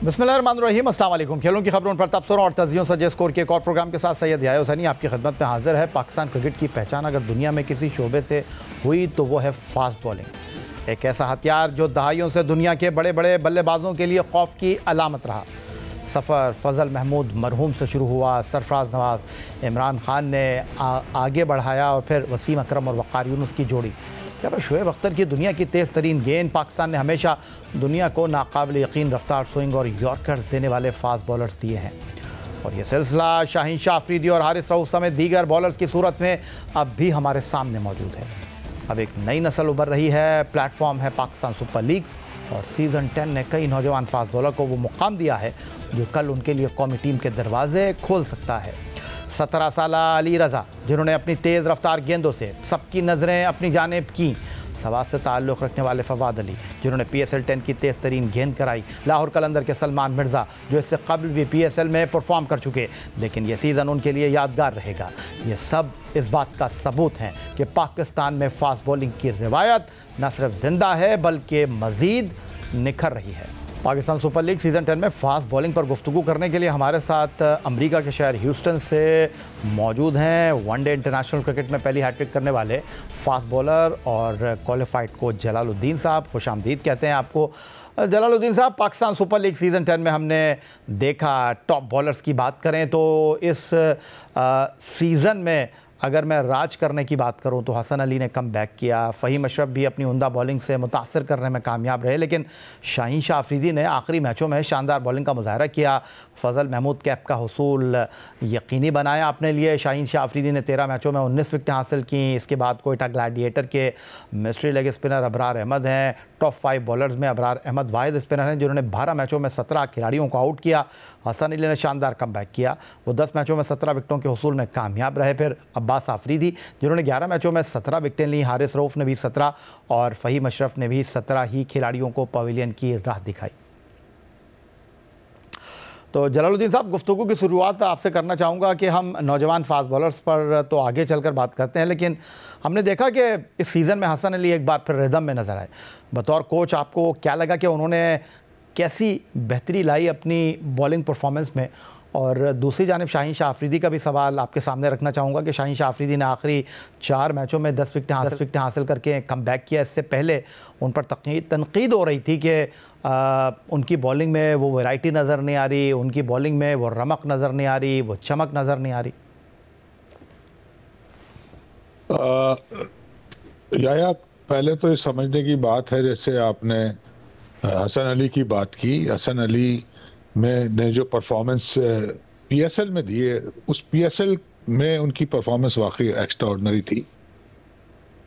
बिस्मिल्लाहिर्रहमानिर्रहीम, अस्सलाम वालेकुम। खेलों की खबरों पर तबसरों और तजियों सजे स्कोर के एक और प्रोग्राम के साथ सैयद याया हुसैनी आपकी खिदमत में हाजिर है। पाकिस्तान क्रिकेट की पहचान अगर दुनिया में किसी शोबे से हुई तो वो है फास्ट बॉलिंग। एक ऐसा हथियार जो दहाइयों से दुनिया के बड़े बड़े बल्लेबाजों के लिए खौफ की अलामत रहा। सफ़र फजल महमूद मरहूम से शुरू हुआ, सरफराज नवाज़ इमरान खान ने आगे बढ़ाया और फिर वसीम अकरम और वक़ार यूनुस की जोड़ी। जब शोएब अख्तर की दुनिया की तेज़ तरीन गेंद, पाकिस्तान ने हमेशा दुनिया को नाकाबिल यकीन रफ्तार स्विंग और यॉर्कर्स देने वाले फास्ट बॉलर्स दिए हैं और ये सिलसिला शाहीन शाह अफरीदी और हारिस रऊफ समेत दीगर बॉलर्स की सूरत में अब भी हमारे सामने मौजूद है। अब एक नई नस्ल उभर रही है। प्लेटफॉर्म है पाकिस्तान सुपर लीग और सीज़न 10 ने कई नौजवान फास्ट बॉलर को वो मुकाम दिया है जो कल उनके लिए कौमी टीम के दरवाजे खोल सकता है। 17 साला अली रज़ा, जिन्होंने अपनी तेज़ रफ्तार गेंदों से सबकी नज़रें अपनी जानिब की। सवात से ताल्लुक़ रखने वाले फवाद अली, जिन्होंने PSL 10 की तेज़ तरीन गेंद कराई। लाहौर कलंदर के सलमान मिर्ज़ा, जो इससे कबल भी PSL में परफॉर्म कर चुके, लेकिन यह सीज़न उनके लिए यादगार रहेगा। ये सब इस बात का सबूत हैं कि पाकिस्तान में फास्ट बॉलिंग की रिवायत न सिर्फ ज़िंदा है बल्कि मज़ीद निखर रही है। पाकिस्तान सुपर लीग सीज़न 10 में फ़ास्ट बॉलिंग पर गुफ्तगू करने के लिए हमारे साथ अमेरिका के शहर ह्यूस्टन से मौजूद हैं वनडे इंटरनेशनल क्रिकेट में पहली हैट्रिक करने वाले फ़ास्ट बॉलर और क्वालिफाइड कोच जलालुद्दीन साहब। खुशामदीद कहते हैं आपको। जलालुद्दीन साहब, पाकिस्तान सुपर लीग सीज़न 10 में हमने देखा, टॉप बॉलर्स की बात करें तो इस सीज़न में अगर मैं राज करने की बात करूं तो हसन अली ने कम बैक किया, फ़हीम अशरफ भी अपनी उम्दा बॉलिंग से मुतासर करने में कामयाब रहे, लेकिन शाहीन शाह अफरीदी ने आखिरी मैचों में शानदार बॉलिंग का मुजाहरा किया। फजल महमूद कैप का हुसूल यकीनी बनाया अपने लिए। शाहीन शाह अफरीदी ने 13 मैचों में 19 विकेटें हासिल की। इसके बाद कोयटा ग्लैडिएटर के mystery leg spinner Abrar Ahmed हैं। टॉप 5 बॉलर्स में अबरार अहमद वाहिद स्पिनर हैं जिन्होंने 12 मैचों में 17 खिलाड़ियों को आउट किया। हसन अली ने शानदार कम बैक किया, वो 10 मैचों में 17 विकेटों के हुसूल में कामयाब रहे। फिर अब्बास आफरीदी, जिन्होंने 11 मैचों में 17 विकेटें लीं। हारिस रऊफ ने भी 17 और फ़हीम अशरफ ने भी 17 ही खिलाड़ियों को पवेलियन की राह दिखाई। तो जलालुद्दीन साहब, गुफ्तगू की शुरुआत आपसे करना चाहूँगा कि हम नौजवान फास्ट बॉलर्स पर तो आगे चलकर बात करते हैं, लेकिन हमने देखा कि इस सीज़न में हसन अली एक बार फिर रिदम में नज़र आए। बतौर कोच आपको क्या लगा कि उन्होंने कैसी बेहतरी लाई अपनी बॉलिंग परफॉर्मेंस में? और दूसरी जानिब शाहीन शाह अफरीदी का भी सवाल आपके सामने रखना चाहूँगा कि शाहीन शाह अफरीदी ने आखिरी 4 मैचों में 10 विकेटें हासिल करके कम बैक किया। इससे पहले उन पर तनकीद हो रही थी कि उनकी बॉलिंग में वो वैरायटी नज़र नहीं आ रही, उनकी बॉलिंग में वो रमक नज़र नहीं आ रही, वो चमक नज़र नहीं आ रही। याया, पहले तो ये समझने की बात है, जैसे आपने हसन अली की बात की, हसन अली ने जो परफॉर्मेंस PSL में दी है, उस PSL में उनकी परफॉर्मेंस वाकई एक्स्ट्रा ऑर्डिनरी थी।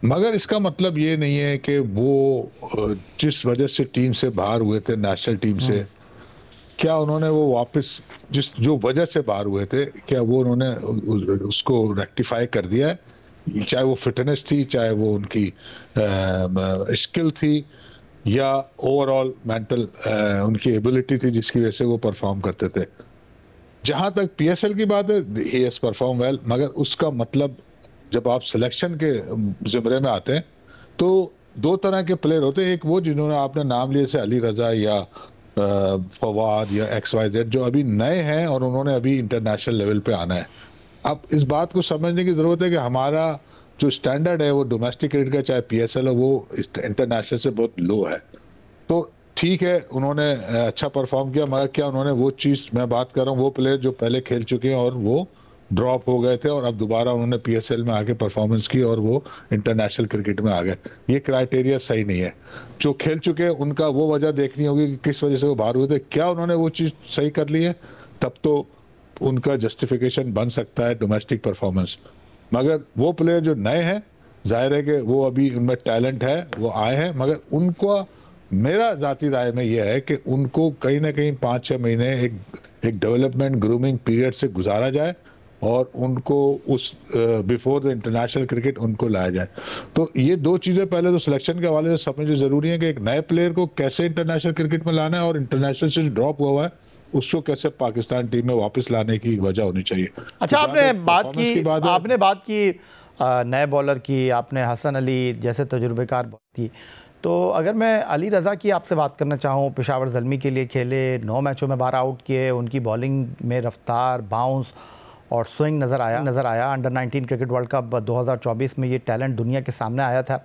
मगर इसका मतलब ये नहीं है कि वो जिस वजह से टीम से बाहर हुए थे, नेशनल टीम से, क्या उन्होंने वो वापस जो वजह से बाहर हुए थे, क्या वो उन्होंने उसको रेक्टिफाई कर दिया है? चाहे वो फिटनेस थी, चाहे वो उनकी स्किल थी, या ओवरऑल मेंटल उनकी एबिलिटी थी जिसकी वजह से वो परफॉर्म करते थे। जहां तक PSL की बात है, ही हैज परफॉर्म वेल, मगर उसका मतलब जब आप सिलेक्शन के ज़िम्रे में आते हैं तो 2 तरह के प्लेयर होते हैं। एक वो जिन्होंने आपने नाम लिए, जैसे अली रज़ा या फवाद या XYZ, जो अभी नए हैं और उन्होंने अभी इंटरनेशनल लेवल पे आना है। अब इस बात को समझने की ज़रूरत है कि हमारा जो स्टैंडर्ड है वो डोमेस्टिक क्रिकेट का, चाहे PSL हो, वो इंटरनेशनल से बहुत लो है। तो ठीक है, उन्होंने अच्छा परफॉर्म किया, मगर क्या उन्होंने वो चीज़, मैं बात कर रहा हूँ वो प्लेयर जो पहले खेल चुके हैं और वो ड्रॉप हो गए थे और अब दोबारा उन्होंने PSL में आके परफॉर्मेंस की और वो इंटरनेशनल क्रिकेट में आ गए, ये क्राइटेरिया सही नहीं है। जो खेल चुके हैं उनका वो वजह देखनी होगी कि किस वजह से वो बाहर हुए थे। क्या उन्होंने वो चीज़ सही कर ली है, तब तो उनका जस्टिफिकेशन बन सकता है डोमेस्टिक परफॉर्मेंस। मगर वो प्लेयर जो नए हैं, जाहिर है कि वो अभी उनमें टैलेंट है, वो आए हैं, मगर उनको, मेरा जाती राय में यह है कि उनको कहीं ना कहीं 5-6 महीने एक डेवलपमेंट ग्रूमिंग पीरियड से गुजारा जाए और उनको उस बिफोर द इंटरनेशनल क्रिकेट उनको लाया जाए। तो ये 2 चीज़ें पहले तो सिलेक्शन के हवाले से समझनी ज़रूरी है कि एक नए प्लेयर को कैसे इंटरनेशनल क्रिकेट में लाना है और इंटरनेशनल से ड्रॉप हुआ है उसको कैसे पाकिस्तान टीम में वापस लाने की वजह होनी चाहिए। अच्छा, आपने बात की नए बॉलर की, आपने हसन अली जैसे तजुर्बेकार की, तो अगर मैं अली रज़ा की आपसे बात करना चाहूँ, पेशावर ज़ल्मी के लिए खेले, 9 मैचों में 12 आउट किए, उनकी बॉलिंग में रफ्तार, बाउंस और स्विंग नज़र आया। अंडर 19 क्रिकेट वर्ल्ड कप 2024 में ये टैलेंट दुनिया के सामने आया था।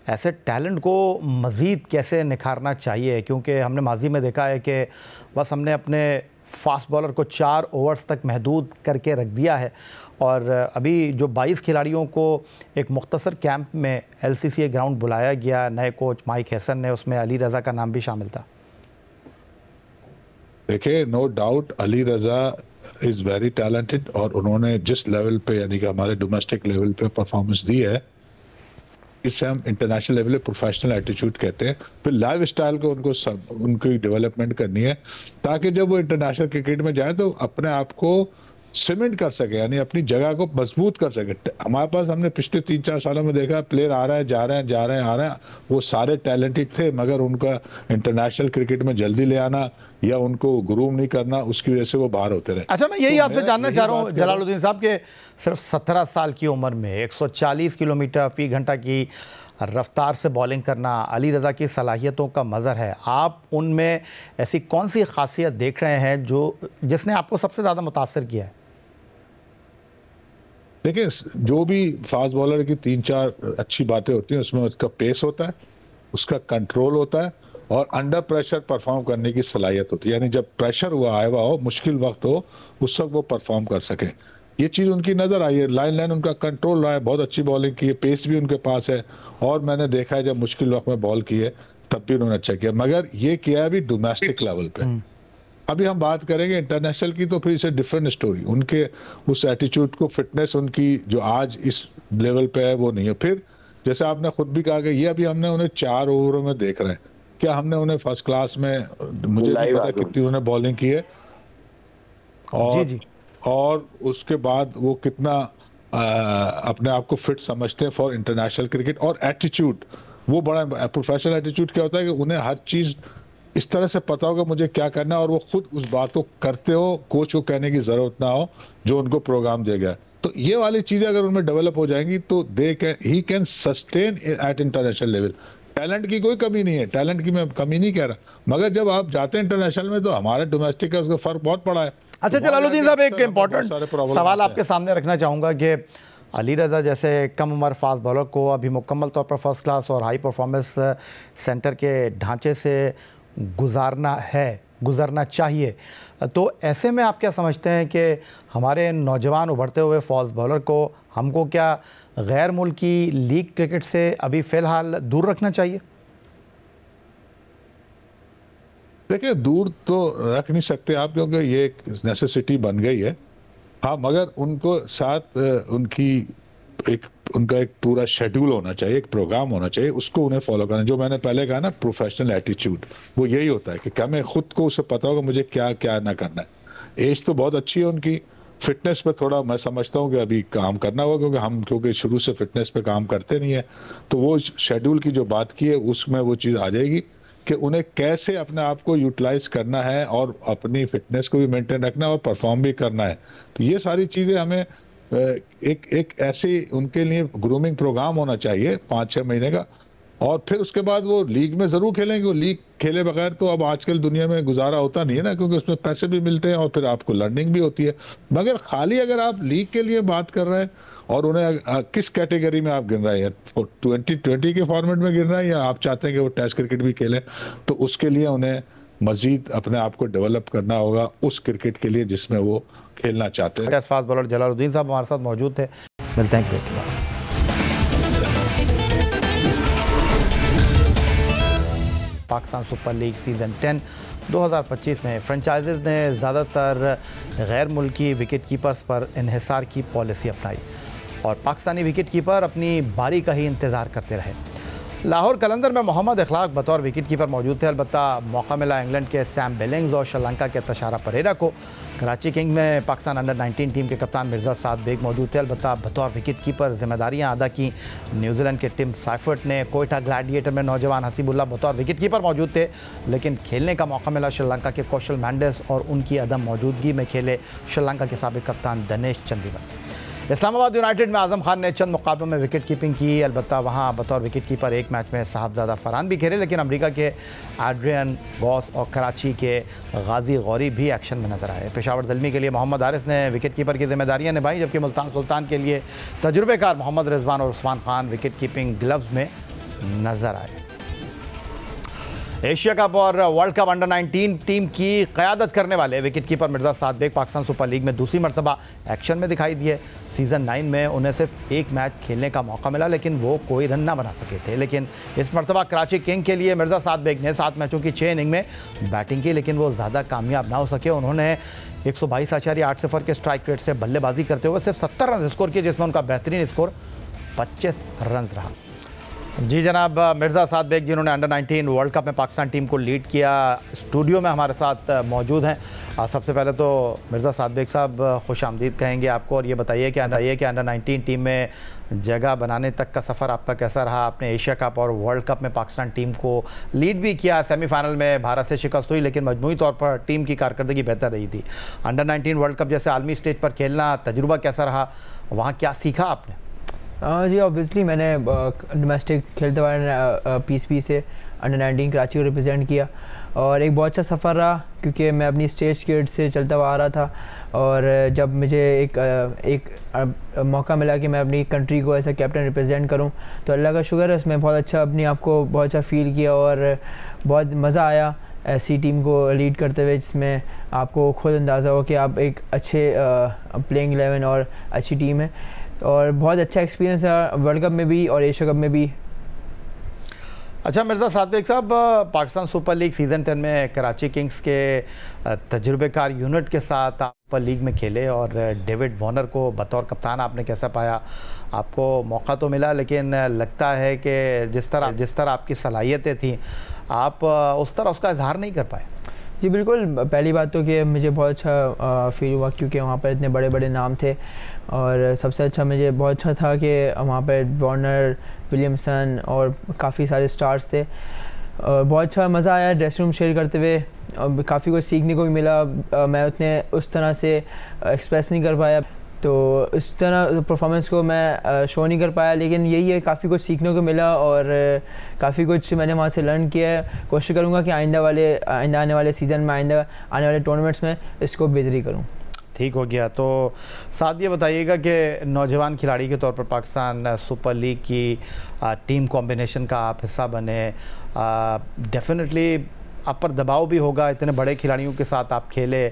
ऐसे टैलेंट को मज़ीद कैसे निखारना चाहिए, क्योंकि हमने माजी में देखा है कि बस हमने अपने फास्ट बॉलर को 4 ओवर्स तक महदूद करके रख दिया है। और अभी जो 22 खिलाड़ियों को एक मुख्तसर कैंप में LCCA ग्राउंड बुलाया गया, नए कोच माइक हैसन ने, उसमें अली रज़ा का नाम भी शामिल था। देखिए, no doubt Ali Raza is very talented और उन्होंने जिस लेवल पे यानी कि हमारे डोमेस्टिक लेवल पे परफॉर्मेंस दी है, इससे हम इंटरनेशनल लेवल पे प्रोफेशनल एटीट्यूड कहते हैं। फिर लाइफ स्टाइल को उनकी डेवलपमेंट करनी है ताकि जब वो इंटरनेशनल क्रिकेट में जाए तो अपने आप को सीमेंट कर सके, यानी अपनी जगह को मजबूत कर सके। हमारे पास हमने पिछले 3-4 सालों में देखा प्लेयर आ रहे हैं, जा रहे हैं, वो सारे टैलेंटेड थे, मगर उनका इंटरनेशनल क्रिकेट में जल्दी ले आना या उनको ग्रूम नहीं करना, उसकी वजह से वो बाहर होते रहे। अच्छा, मैं यही आपसे जानना चाह रहा हूँ जलालुद्दीन साहब के सिर्फ 17 साल की उम्र में 140 किलोमीटर फी घंटा की रफ्तार से बॉलिंग करना अली रज़ा की सलाहियतों का मज़हर है। आप उनमें ऐसी कौन सी खासियत देख रहे हैं जिसने आपको सबसे ज़्यादा मुतासर किया है? देखिए, जो भी फास्ट बॉलर की 3-4 अच्छी बातें होती हैं, उसमें उसका पेस होता है, उसका कंट्रोल होता है और अंडर प्रेशर परफॉर्म करने की सलाहियत होती है। यानी जब प्रेशर आया हुआ हो, मुश्किल वक्त हो, उस वक्त वो परफॉर्म कर सके। ये चीज़ उनकी नज़र आई है। लाइन उनका कंट्रोल रहा है, बहुत अच्छी बॉलिंग की है, पेस भी उनके पास है और मैंने देखा है जब मुश्किल वक्त में बॉल की है तब भी उन्होंने अच्छा किया। मगर ये किया है अभी डोमेस्टिक लेवल पे। अभी हम बात करेंगे इंटरनेशनल की तो फिर इसे डिफरेंट स्टोरी। उनके उस एटीट्यूड को, फिटनेस उनकी जो आज इस लेवल पे है वो नहीं है। फिर जैसे आपने खुद भी कहा कि ये अभी हमने उन्हें 4 ओवरों में देख रहे हैं, क्या हमने उन्हें फर्स्ट क्लास में, मुझे नहीं पता कितनी उन्होंने बॉलिंग की है और उसके बाद वो कितना अपने आप को फिट समझते हैं फॉर इंटरनेशनल क्रिकेट। और एटीट्यूड, वो बड़ा प्रोफेशनल एटीट्यूड क्या होता है कि उन्हें हर चीज इस तरह से पता होगा मुझे क्या करना है और वो खुद उस बात को करते हो, कोच को कहने की जरूरत ना हो जो उनको प्रोग्राम दिया गया। तो ये वाली चीजें अगर उनमें डेवलप हो जाएंगी तो he can sustain at international level. Talent की कोई कमी नहीं है, टैलेंट की मैं कमी नहीं कह रहा, मगर जब आप जाते हैं इंटरनेशनल में तो हमारे डोमेस्टिक का उसका फर्क बहुत पड़ा है। अच्छा जलालुद्दीन साहब, एक इम्पॉर्टेंट सवाल आपके सामने रखना चाहूँगा कि अली रज़ा जैसे कम उम्र फास्ट बॉलर को अभी मुकम्मल तौर पर फर्स्ट क्लास और हाई परफॉर्मेंस सेंटर के ढांचे से गुज़रना चाहिए, तो ऐसे में आप क्या समझते हैं कि हमारे नौजवान उभरते हुए फास्ट बॉलर को हमको क्या गैर मुल्की लीग क्रिकेट से अभी फ़िलहाल दूर रखना चाहिए? देखिए, दूर तो रख नहीं सकते आप क्योंकि ये एक नेसेसिटी बन गई है। हाँ, मगर उनको साथ उनका एक पूरा शेड्यूल होना चाहिए, एक प्रोग्राम होना चाहिए, उसको उन्हें फॉलो करना। जो मैंने पहले कहा ना, प्रोफेशनल एटीट्यूड, वो यही होता है कि हमें खुद को उसे पता होगा मुझे क्या क्या ना करना है। एज तो बहुत अच्छी है उनकी, फिटनेस पे थोड़ा मैं समझता हूँ कि अभी काम करना होगा क्योंकि शुरू से फिटनेस पे काम करते नहीं है। तो वो शेड्यूल की जो बात की है उसमें वो चीज़ आ जाएगी कि उन्हें कैसे अपने आप को यूटिलाइज करना है और अपनी फिटनेस को भी मेंटेन रखना है और परफॉर्म भी करना है। तो ये सारी चीज़ें हमें एक ऐसे उनके लिए ग्रूमिंग प्रोग्राम होना चाहिए 5-6 महीने का, और फिर उसके बाद वो लीग में जरूर खेलेंगे। वो लीग खेले बगैर तो अब आजकल दुनिया में गुजारा होता नहीं है ना, क्योंकि उसमें पैसे भी मिलते हैं और फिर आपको लर्निंग भी होती है। मगर खाली अगर आप लीग के लिए बात कर रहे हैं और उन्हें किस कैटेगरी में आप गिन रहे हैं, 2020 के फॉर्मेट में गिन रहे हैं या आप चाहते हैं कि वो टेस्ट क्रिकेट भी खेलें, तो उसके लिए उन्हें मजीद अपने आप को डेवलप करना होगा उस क्रिकेट के लिए जिसमें वो खेलना चाहते हैं। फास्ट बॉलर जलालुद्दीन साहब हमारे साथ मौजूद थे। मिलते हैं ब्रेक के बाद। पाकिस्तान सुपर लीग सीज़न 10 2025 में फ्रेंचाइजीज़ ने ज़्यादातर गैर मुल्की विकेट कीपर्स पर इन्हिसार की पॉलिसी अपनाई और पाकिस्तानी विकेट कीपर अपनी बारी का ही इंतज़ार करते रहे। लाहौर कलंदर में मोहम्मद इखलाक बतौर विकेट कीपर मौजूद थे। अलबत्ता मौका मिला इंग्लैंड के सैम बिलिंग्स और श्रीलंका के तशारा परेरा को। कराची किंग में पाकिस्तान अंडर 19 टीम के कप्तान मिर्ज़ा साद बेग मौजूद थे। अलबत्ता बतौर विकेट कीपर जिम्मेदारियां अदा की न्यूजीलैंड के टिम साइफर्ट ने। कोयटा ग्लैडिएटर में नौजवान हसीबुल्ला बतौर विकेट कीपर मौजूद थे, लेकिन खेलने का मौका मिला श्रीलंका के कौशल मैंडिस और उनकी अदम मौजूदगी में खेले श्रीलंका के साबिक कप्तान दिनेश चंदीवल। इस्लामाबाद यूनाइटेड में आजम खान ने चंद मुकाबलों में विकेट कीपिंग की। अलबत्ता वहाँ बतौर विकेट कीपर एक मैच में साहबजादा फरहान भी खेले, लेकिन अमेरिका के एड्रियन गॉस और कराची के गाजी गौरी भी एक्शन में नजर आए। पेशावर ज़ल्मी के लिए मोहम्मद हारिस ने विकेट कीपर की जिम्मेदारियां निभाई, जबकि मुल्तान सुल्तान के लिए तजुर्बेकार मोहम्मद रिजवान और Usman Khan wicket keeping gloves में नजर आए। एशिया कप और वर्ल्ड कप अंडर 19 टीम की क़यादत करने वाले विकेट कीपर मिर्ज़ा साद बेग पाकिस्तान सुपर लीग में दूसरी मरतबा एक्शन में दिखाई दिए। सीज़न 9 में उन्हें सिर्फ एक मैच खेलने का मौका मिला, लेकिन वो कोई रन ना बना सके थे। लेकिन इस मरतबा कराची किंग के लिए मिर्ज़ा साद बेग ने 7 मैचों की 6 इनिंग में बैटिंग की, लेकिन वो ज़्यादा कामयाब ना हो सके। उन्होंने 122.8 के स्ट्राइक रेट से बल्लेबाजी करते हुए सिर्फ 70 रन स्कोर किए, जिसमें उनका बेहतरीन स्कोर 25 रन रहा। जी जनाब, मिर्ज़ा साद बेग जिन्होंने अंडर 19 वर्ल्ड कप में पाकिस्तान टीम को लीड किया, स्टूडियो में हमारे साथ मौजूद हैं। सबसे पहले तो मिर्ज़ा साद बेग साहब खुश आमदीद कहेंगे आपको, और ये बताइए कि अंडर 19 टीम में जगह बनाने तक का सफ़र आपका कैसा रहा। आपने एशिया कप और वर्ल्ड कप में पाकिस्तान टीम को लीड भी किया, सेमीफाइनल में भारत से शिकस्त हुई, लेकिन मजमूई तौर पर टीम की कारकर्दगी बेहतर रही थी। अंडर 19 वर्ल्ड कप जैसे आलमी स्टेज पर खेलना तजुर्बा कैसा रहा, वहाँ क्या सीखा आपने? जी ऑब्वियसली मैंने डोमेस्टिक खेलते हुए पीस से अंडर 19 कराची को रिप्रेजेंट किया, और एक बहुत अच्छा सफ़र रहा, क्योंकि मैं अपनी स्टेज किड से चलता हुआ आ रहा था। और जब मुझे एक मौका मिला कि मैं अपनी कंट्री को एज अ कैप्टन रिप्रेजेंट करूं, तो अल्लाह का शुक्र है, उसमें बहुत अच्छा अपने आप को बहुत अच्छा फ़ील किया और बहुत मज़ा आया ऐसी टीम को लीड करते हुए, जिसमें आपको खुद अंदाज़ा हो कि आप एक अच्छे प्लेइंग 11 और अच्छी टीम है। और बहुत अच्छा एक्सपीरियंस है वर्ल्ड कप में भी और एशिया कप में भी। अच्छा मिर्ज़ा साद बेग साहब, पाकिस्तान सुपर लीग सीज़न 10 में कराची किंग्स के तजुर्बेकार यूनिट के साथ आप सुपर लीग में खेले, और डेविड वॉर्नर को बतौर कप्तान आपने कैसा पाया? आपको मौका तो मिला, लेकिन लगता है कि जिस तरह आपकी सलाहियतें थीं, आप उस तरह उसका इजहार नहीं कर पाए। जी बिल्कुल, पहली बात तो कि मुझे बहुत अच्छा फील हुआ, क्योंकि वहाँ पर इतने बड़े बड़े नाम थे, और सबसे अच्छा मुझे बहुत अच्छा था कि वहाँ पर वार्नर, विलियमसन और काफ़ी सारे स्टार्स थे। बहुत अच्छा मज़ा आया ड्रेसिंग रूम शेयर करते हुए, काफ़ी कुछ सीखने को भी मिला। मैं उतने उस तरह से एक्सप्रेस नहीं कर पाया, तो इस तरह परफॉर्मेंस को मैं शो नहीं कर पाया, लेकिन यही है, काफ़ी कुछ सीखने को मिला और काफ़ी कुछ मैंने वहाँ से लर्न किया है। कोशिश करूँगा कि आइंदा आने वाले सीज़न में, आइंदा आने वाले टूर्नामेंट्स में इसको बेहतरी करूँ। ठीक हो गया। तो साथ ये बताइएगा कि नौजवान खिलाड़ी के तौर पर पाकिस्तान सुपर लीग की टीम कॉम्बिनेशन का आप हिस्सा बने, डेफिनेटली आप पर दबाव भी होगा, इतने बड़े खिलाड़ियों के साथ आप खेले,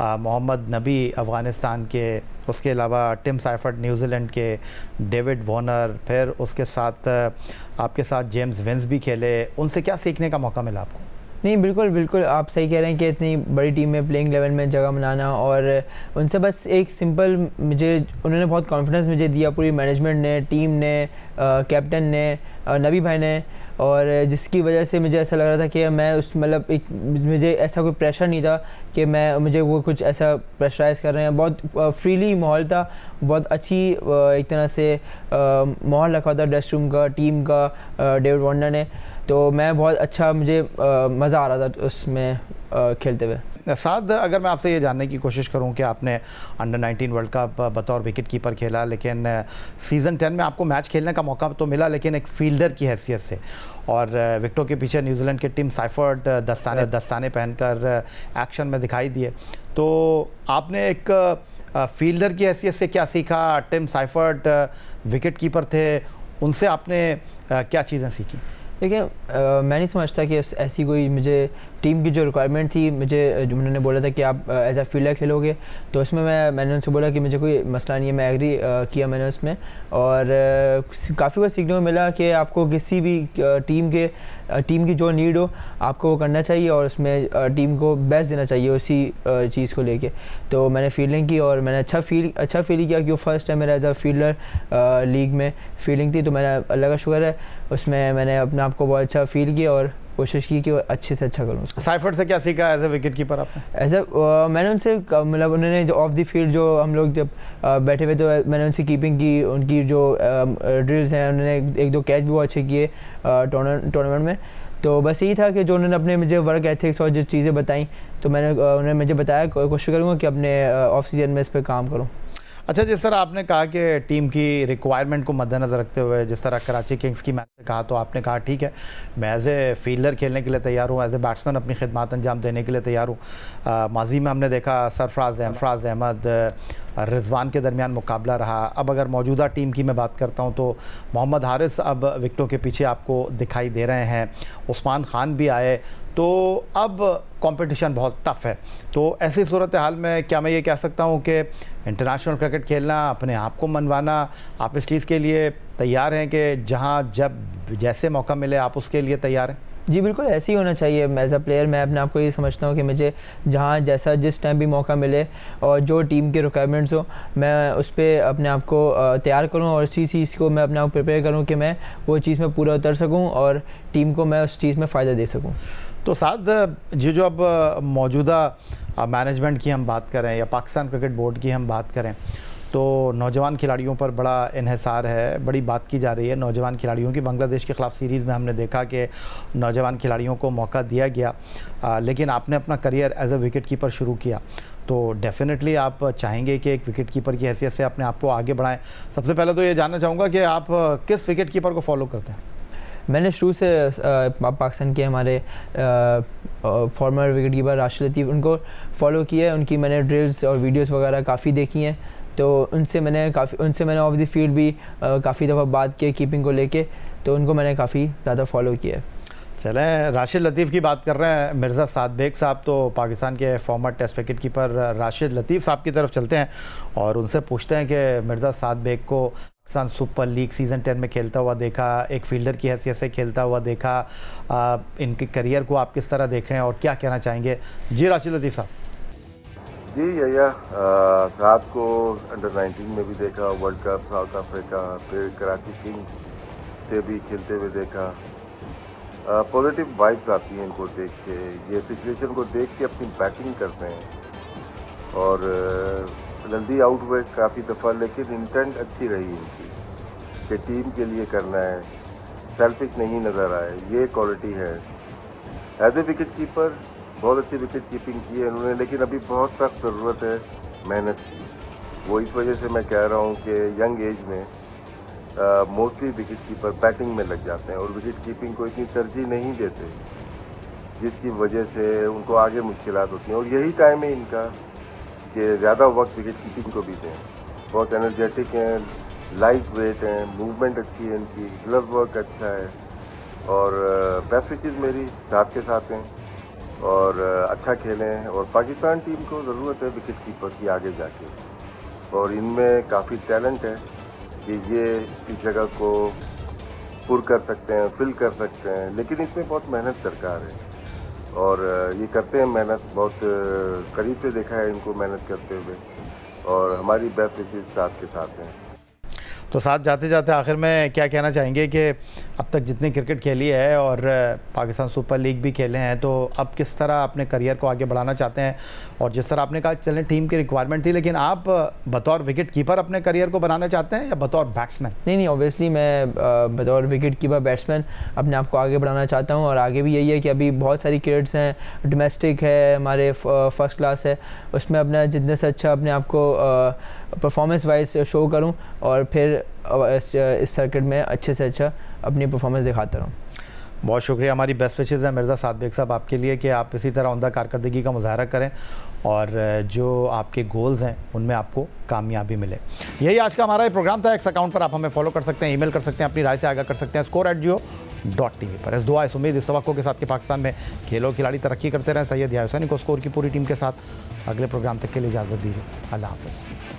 मोहम्मद नबी अफ़गानिस्तान के, उसके अलावा टिम साइफर्ट न्यूजीलैंड के, डेविड वॉर्नर, फिर उसके साथ आपके साथ जेम्स विंस भी खेले। उनसे क्या सीखने का मौका मिला आपको? नहीं बिल्कुल बिल्कुल, आप सही कह रहे हैं कि इतनी बड़ी टीम में प्लेइंग 11 में जगह बनाना, और उनसे बस एक सिंपल उन्होंने बहुत कॉन्फिडेंस मुझे दिया, पूरी मैनेजमेंट ने, टीम ने, कैप्टन ने, नबी भाई ने, और जिसकी वजह से मुझे ऐसा लग रहा था कि मैं मुझे ऐसा कोई प्रेशर नहीं था कि मुझे वो कुछ ऐसा प्रेशराइज़ कर रहे हैं। बहुत फ्रीली माहौल था, बहुत अच्छी एक तरह से माहौल रखा था ड्रेसिंग रूम का, टीम का, डेविड वार्नर ने, तो मैं बहुत अच्छा, मुझे मज़ा आ रहा था उसमें खेलते हुए। साद, अगर मैं आपसे ये जानने की कोशिश करूं कि आपने अंडर 19 वर्ल्ड कप बतौर विकेट कीपर खेला, लेकिन सीज़न 10 में आपको मैच खेलने का मौका तो मिला, लेकिन एक फील्डर की हैसियत से, और विकेटों के पीछे न्यूजीलैंड के टीम साइफर्ट दस्ताने पहनकर एक्शन में दिखाई दिए, तो आपने एक फील्डर की हैसियत से क्या सीखा? टिम साइफर्ट विकेट कीपर थे, उनसे आपने क्या चीज़ें सीखी? देखिए, मैं नहीं समझता कि ऐसी कोई मुझे टीम की जो रिक्वायरमेंट थी, मुझे उन्होंने बोला था कि आप एज अ फील्डर खेलोगे, तो उसमें मैंने उनसे बोला कि मुझे कोई मसला नहीं है, मैं एग्री किया मैंने उसमें, और काफ़ी कुछ सीखने को मिला कि आपको किसी भी टीम की जो नीड हो आपको वो करना चाहिए, और उसमें टीम को बेस्ट देना चाहिए उसी चीज़ को लेके। तो मैंने फील्डिंग की, और मैंने अच्छा फील किया कि वो फर्स्ट टाइम मेरा एज अ फील्डर लीग में फील्डिंग थी, तो मैंने अल्लाह का शुक्र है, उसमें मैंने अपने आप को बहुत अच्छा फील किया और कोशिश की कि अच्छे से अच्छा करूँ। साइफर्ट से क्या सीखा एज ए विकेट कीपर आपने? मैंने उनसे मतलब उन्होंने जो ऑफ द फील्ड, जो हम लोग जब बैठे हुए, तो मैंने उनसे कीपिंग की, उनकी जो ड्रिल्स हैं, उन्होंने एक दो कैच भी बहुत अच्छे किए टूर्नामेंट में। तो बस यही था कि जो उन्होंने अपने मुझे वर्क एथिक्स और जो चीज़ें बताई, तो उन्होंने मुझे बताया, कोशिश करूँगा कि अपने ऑफ सीजन में इस पर काम करूँ। अच्छा, जिस तरह आपने कहा कि टीम की रिक्वायरमेंट को मद्देनज़र रखते हुए जिस तरह कराची किंग्स की मैंने कहा, तो आपने कहा ठीक है मैं एज ए फील्डर खेलने के लिए तैयार हूँ, एज ए बैट्समैन अपनी खिदमत अंजाम देने के लिए तैयार हूँ। माजी में हमने देखा सरफराज अहमद रिजवान के दरमियान मुकाबला रहा। अब अगर मौजूदा टीम की मैं बात करता हूं तो मोहम्मद हारिस अब विकेटों के पीछे आपको दिखाई दे रहे हैं, उस्मान खान भी आए, तो अब कंपटीशन बहुत टफ़ है। तो ऐसी सूरत हाल में क्या मैं ये कह सकता हूं कि इंटरनेशनल क्रिकेट खेलना, अपने आप को मनवाना, आप इस चीज़ के लिए तैयार हैं कि जहां जब जैसे मौका मिले आप उसके लिए तैयार हैं? जी बिल्कुल, ऐसे ही होना चाहिए। एज अ प्लेयर मैं अपने आप को ये समझता हूँ कि मुझे जहाँ जैसा जिस टाइम भी मौका मिले और जो टीम के रिक्वायरमेंट्स हो, मैं उस पर अपने आप को तैयार करूँ और इसी चीज़ को मैं अपने आप प्रिपेयर करूँ कि मैं वो चीज़ में पूरा उतर सकूँ और टीम को मैं उस चीज़ में फ़ायदा दे सकूँ। तो साथ जो अब मौजूदा मैनेजमेंट की हम बात करें या पाकिस्तान क्रिकेट बोर्ड की हम बात करें, तो नौजवान खिलाड़ियों पर बड़ा इन्हिसार है, बड़ी बात की जा रही है नौजवान खिलाड़ियों की। बांग्लादेश के ख़िलाफ़ सीरीज़ में हमने देखा कि नौजवान खिलाड़ियों को मौका दिया गया, लेकिन आपने अपना career as a wicket keeper शुरू किया, तो डेफिनेटली आप चाहेंगे कि एक विकेट कीपर की हैसियत से अपने आप को आगे बढ़ाएं। सबसे पहले तो ये जानना चाहूँगा कि आप किस विकेट कीपर को फॉलो करते हैं? मैंने शुरू से पाकिस्तान के हमारे फॉर्मर विकेट कीपर राशिद लतीफ़, उनको फॉलो किया है। उनकी मैंने ड्रिल्स और वीडियोस वगैरह काफ़ी देखी हैं, तो उनसे मैंने ऑफ द फील्ड भी काफ़ी दफ़ा बात की कीपिंग को लेके, तो उनको मैंने काफ़ी ज़्यादा फॉलो किया है। चलें, राशिद लतीफ़ की बात कर रहे हैं मिर्ज़ा साद बेग साहब, तो पाकिस्तान के former test wicket keeper Rashid Latif साहब की तरफ चलते हैं और उनसे पूछते हैं कि मिर्ज़ा साद बेग को पाकिस्तान सुपर लीग सीज़न 10 में खेलता हुआ देखा, एक फील्डर की हैसियत से खेलता हुआ देखा, इनके करियर को आप किस तरह देख रहे हैं और क्या कहना चाहेंगे? जी राशिद लतीफ़ साहब। जी या साहब को अंडर 19 में भी देखा, वर्ल्ड कप साउथ अफ्रीका, फिर कराची किंग्स से भी खेलते हुए देखा। पॉजिटिव वाइब्स आती हैं इनको देख के, ये सिचुएशन को देख के अपनी बैटिंग करते हैं और जल्दी आउट हुए काफ़ी दफ़ा, लेकिन इंटेंट अच्छी रही इनकी कि टीम के लिए करना है, सेल्फिश नहीं नज़र आए, ये क्वालिटी है। एज ए विकेट कीपर बहुत अच्छी विकेट कीपिंग की है इन्होंने, लेकिन अभी बहुत सख्त ज़रूरत है मेहनत की। वो इस वजह से मैं कह रहा हूँ कि यंग एज में मोस्टली विकेट कीपर बैटिंग में लग जाते हैं और विकेट कीपिंग को इतनी तरजीह नहीं देते, जिसकी वजह से उनको आगे मुश्किलात होती हैं। और यही टाइम है इनका कि ज़्यादा वक्त विकेट कीपिंग को भी दें। बहुत एनर्जेटिक हैं, लाइट वेट हैं, मूवमेंट अच्छी है इनकी, ग्लव वर्क अच्छा है और बेस्ट विशेज़ मेरी साथ के साथ हैं और अच्छा खेलें। और पाकिस्तान टीम को ज़रूरत है विकेट कीपर की आगे जाके, और इनमें काफ़ी टैलेंट है कि ये इस जगह को पुर कर सकते हैं, फिल कर सकते हैं, लेकिन इसमें बहुत मेहनत दरकार है और ये करते हैं मेहनत। बहुत करीब से देखा है इनको मेहनत करते हुए और हमारी बेस्ट विशेज़ साथ के साथ हैं। तो साथ जाते जाते आखिर में क्या कहना चाहेंगे कि अब तक जितनी क्रिकेट खेली है और पाकिस्तान सुपर लीग भी खेले हैं, तो अब किस तरह अपने करियर को आगे बढ़ाना चाहते हैं? और जिस तरह आपने कहा चलें टीम की रिक्वायरमेंट थी, लेकिन आप बतौर विकेट कीपर अपने करियर को बनाना चाहते हैं या बतौर बैट्समैन? नहीं, ऑब्वियसली मैं बतौर विकेट कीपर बैट्समैन अपने आप को आगे बढ़ाना चाहता हूँ और आगे भी यही है कि अभी बहुत सारी क्रिकेट्स हैं, डोमेस्टिक है, हमारे फर्स्ट क्लास है, उसमें अपना जितने से अच्छा अपने आप को परफॉर्मेंस वाइज शो करूं और फिर इस सर्किट में अच्छे से अच्छा अपनी परफॉर्मेंस दिखाता रहूं। बहुत शुक्रिया। हमारी बेस्ट विशेज़ है मिर्ज़ा साद बेग साहब आपके लिए कि आप इसी तरह उम्दा कारकर्दगी का मुजाहरा करें और जो आपके गोल्स हैं उनमें आपको कामयाबी मिले। यही आज का हमारा प्रोग्राम था। एक्स अकाउंट पर आप हमें फॉलो कर सकते हैं, ईमेल कर सकते हैं, अपनी राय से आगाह कर सकते हैं score@jio.tv पर। इस दुआ इस उम्मीद इस तवक्को के साथ कि पाकिस्तान में खेलों खिलाड़ी तरक्की करते रहें। सैयद याहिया हुसैनी को स्कोर की पूरी टीम के साथ अगले प्रोग्राम तक के लिए इजाज़त दीजिए। अल्लाह हाफ़िज़।